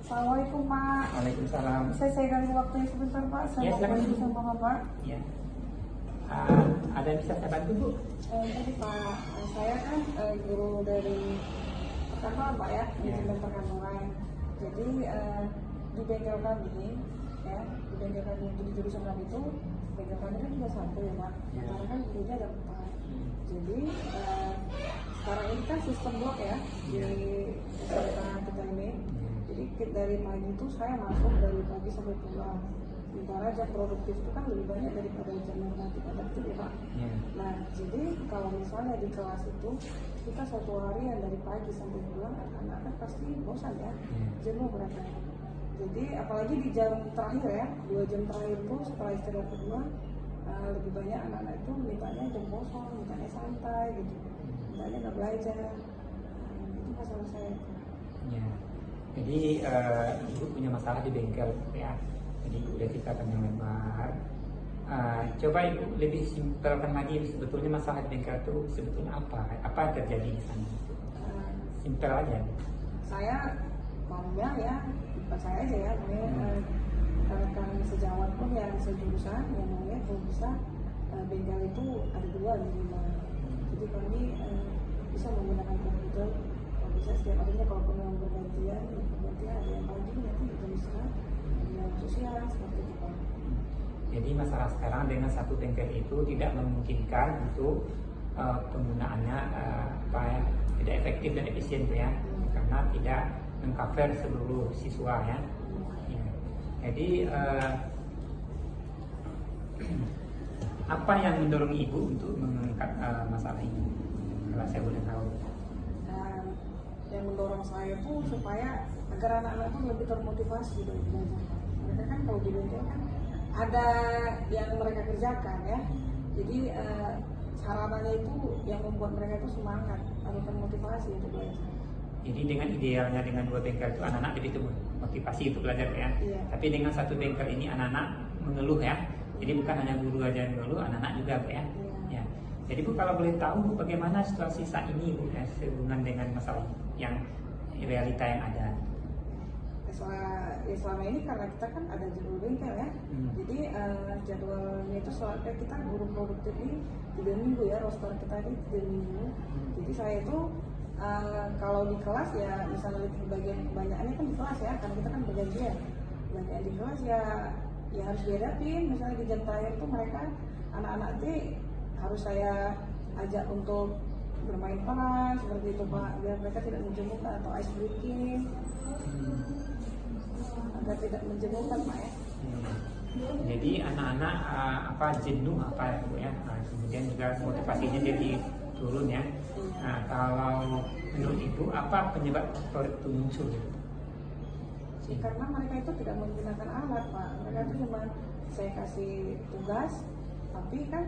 Assalamualaikum Pak. Waalaikumsalam. Bisa saya ganggu waktunya sebentar Pak? Saya mau silakan. bantu sama Bapak. Ya. Ada yang bisa saya bantu Bu? Tadi Pak, saya kan guru dari perkantoran Pak ya, manajemen perkantoran. Jadi di bengkel kami, ya, di bengkel kami di jurusan kami itu, bengkel kami kan juga satu ya Pak. Karena kan gurunya ada 4. Jadi sekarang ini kan sistem blok ya di SMK kita ini. Jadi dari pagi itu saya masuk dari pagi sampai pulang. Sementara jam produktif itu kan lebih banyak daripada jam normatif adaptif ya Pak. Nah jadi kalau misalnya di kelas itu kita satu hari yang dari pagi sampai pulang, anak-anak kan pasti bosan ya, jenuh mereka. Jadi apalagi di jam terakhir ya, 2 jam terakhir itu setelah istirahat kedua, lebih banyak anak-anak itu mintanya jam kosong, mintanya santai gitu, mintanya nggak belajar. Itu masalah saya. Ya. Jadi Ibu punya masalah di bengkel ya. Jadi udah kita panjang lebar. Coba Ibu lebih simpelkan lagi sebetulnya masalah di bengkel itu sebetulnya apa? Apa yang terjadi di sana? Simpel aja. Saya maunya ya, bukan saya aja ya, rekan sejawat pun yang sejurusan yang maunya kalau bisa bengkel itu ada 2 minimal. Jadi kami bisa menggunakan komputer. Kalau bisa setiap harinya kalau yang bergantian ada yang pagi nanti jam istirahat, ada yang sosial seperti itu Pak. Jadi masalah sekarang dengan satu bengkel itu tidak memungkinkan untuk penggunaannya tidak efektif dan efisien ya, karena tidak mengcover seluruh siswa ya. Jadi apa yang mendorong Ibu untuk mengangkat masalah ini? Kalau saya boleh tahu. Yang mendorong saya tuh supaya agar anak-anak tuh lebih termotivasi dari belajar. Mereka kan kalau di bengkel kan ada yang mereka kerjakan ya. Jadi sarananya itu yang membuat mereka itu semangat atau termotivasi untuk belajar. Jadi dengan idealnya dengan 2 bengkel itu anak-anak lebih termotivasi untuk belajar ya. Iya. Tapi dengan satu bengkel ini anak-anak mengeluh ya. Jadi bukan hanya guru aja yang mengeluh, anak-anak juga ya. Iya. Ya. Jadi Bu kalau boleh tahu Bu, bagaimana situasi saat ini Bu ya, sehubungan dengan masalah yang realita yang ada. Selama ini karena kita kan ada jadwal bengkel ya, jadi jadwalnya itu soalnya kita guru produktif ini 3 minggu ya, roster kita ini 3 minggu. Jadi saya itu kalau di kelas ya misalnya bagian kebanyakannya kan di kelas ya, karena kita kan bergantian bagian di kelas ya harus dihadapin. Misalnya di jam terakhir tuh mereka anak-anak itu harus saya ajak untuk bermain peran seperti itu Pak, biar mereka tidak menjemukan atau ice breaking agar tidak menjemukan Pak ya. Jadi anak-anak jenuh apa Bu ya, kemudian juga motivasinya jadi turun ya. Nah kalau menurut Ibu apa penyebab faktor itu muncul? Karena mereka itu tidak menggunakan alat Pak, mereka itu cuma saya kasih tugas, tapi kan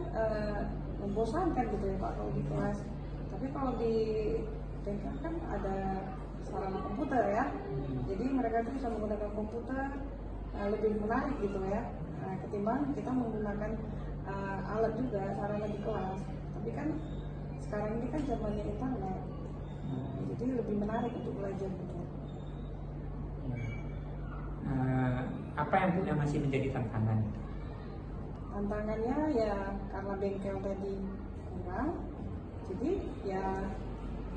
membosankan gitu ya Pak kalau di kelas. Tapi kalau di bengkel kan ada sarana komputer ya, jadi mereka itu bisa menggunakan komputer lebih menarik gitu ya, ketimbang kita menggunakan alat juga sarana di kelas. Tapi kan sekarang ini kan zamannya internet, jadi lebih menarik untuk belajar gitu. Apa yang Bu yang masih menjadi tantangan? Tantangannya ya karena bengkel tadi kurang, jadi ya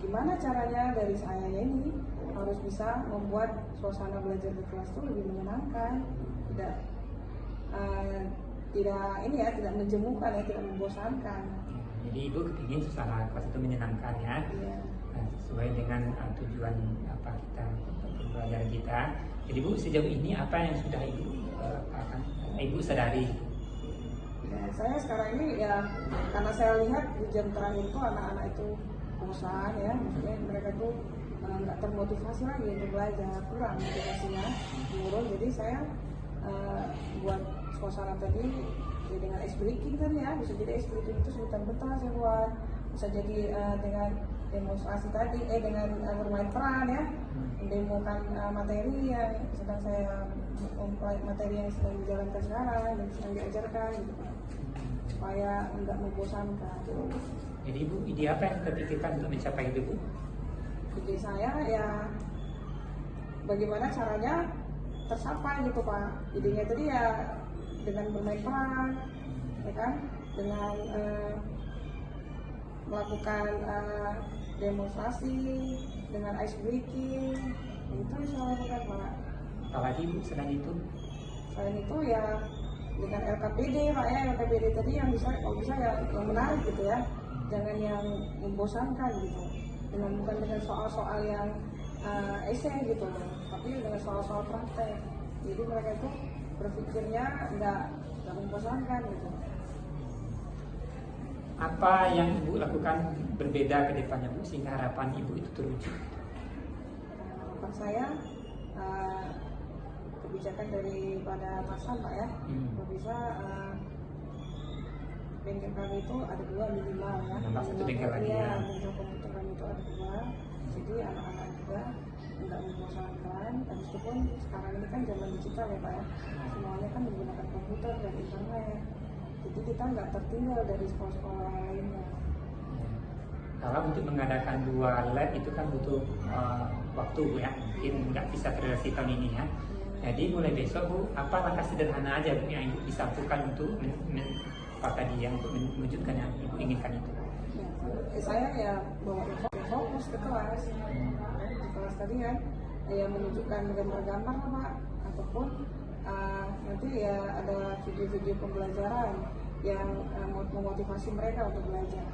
gimana caranya dari saya ini harus bisa membuat suasana belajar di kelas itu lebih menyenangkan, tidak menjemukan ya, tidak membosankan. Jadi Ibu kepingin suasana kelas itu menyenangkan ya, sesuai dengan tujuan kita pembelajaran kita. Jadi Bu sejauh ini apa yang sudah Ibu sadari? Ya, saya sekarang ini ya karena saya lihat di jam terakhir itu anak-anak itu bosan ya, maksudnya mereka tuh nggak termotivasi lagi untuk belajar, kurang motivasinya menurun. Jadi saya buat suasana tadi ya dengan ice breaking kan ya, bisa jadi ice breaking itu sebentar-bentar saya buat, bisa jadi dengan demonstrasi tadi dengan bermain peran ya, mendemokan materi yang sedang saya materi yang sedang dijalankan sekarang dan sedang diajarkan gitu Pak, supaya enggak membosankan. Jadi Ibu ide apa yang terpikirkan untuk mencapai itu Bu? Ide saya ya bagaimana caranya tercapai gitu Pak. Idenya tadi ya dengan bermain peran, ya kan, dengan melakukan demonstrasi, dengan ice breaking, itu yang saya lakukan Pak. Apalagi Bu selain itu? Selain itu ya dengan LKPD Pak ya, LKPD tadi yang bisa, kalau bisa ya yang menarik gitu ya, jangan yang membosankan gitu, bukan dengan soal-soal yang esai gitu, tapi dengan soal-soal praktek. Jadi mereka itu berpikirnya nggak membosankan gitu. Apa yang Ibu lakukan berbeda ke depannya Bu sehingga harapan Ibu itu terwujud? Harapan saya kebijakan daripada atasan Pak ya, kalau bisa bengkel kami itu ada 2 minimal ya. Nambah 1 bengkel lagi ya. Bengkel komputer kami itu ada 2, jadi anak-anak juga nggak membosankan. Habis itu pun sekarang ini kan zaman digital ya Pak ya, semuanya kan menggunakan komputer dan internet, jadi kita nggak tertinggal dari sekolah-sekolah lainnya. Kalau untuk mengadakan 2 lab itu kan butuh waktu Bu ya, mungkin nggak bisa terrealisasi tahun ini ya. Jadi mulai besok Bu, apa langkah sederhana aja Bu yang Ibu bisa lakukan untuk untuk mewujudkan yang Ibu inginkan itu? Ya, saya ya bawa fokus ke kelas, di kelas tadi kan, ya menunjukkan gambar-gambar Pak, ataupun nanti ya ada video-video pembelajaran yang memotivasi mereka untuk belajar.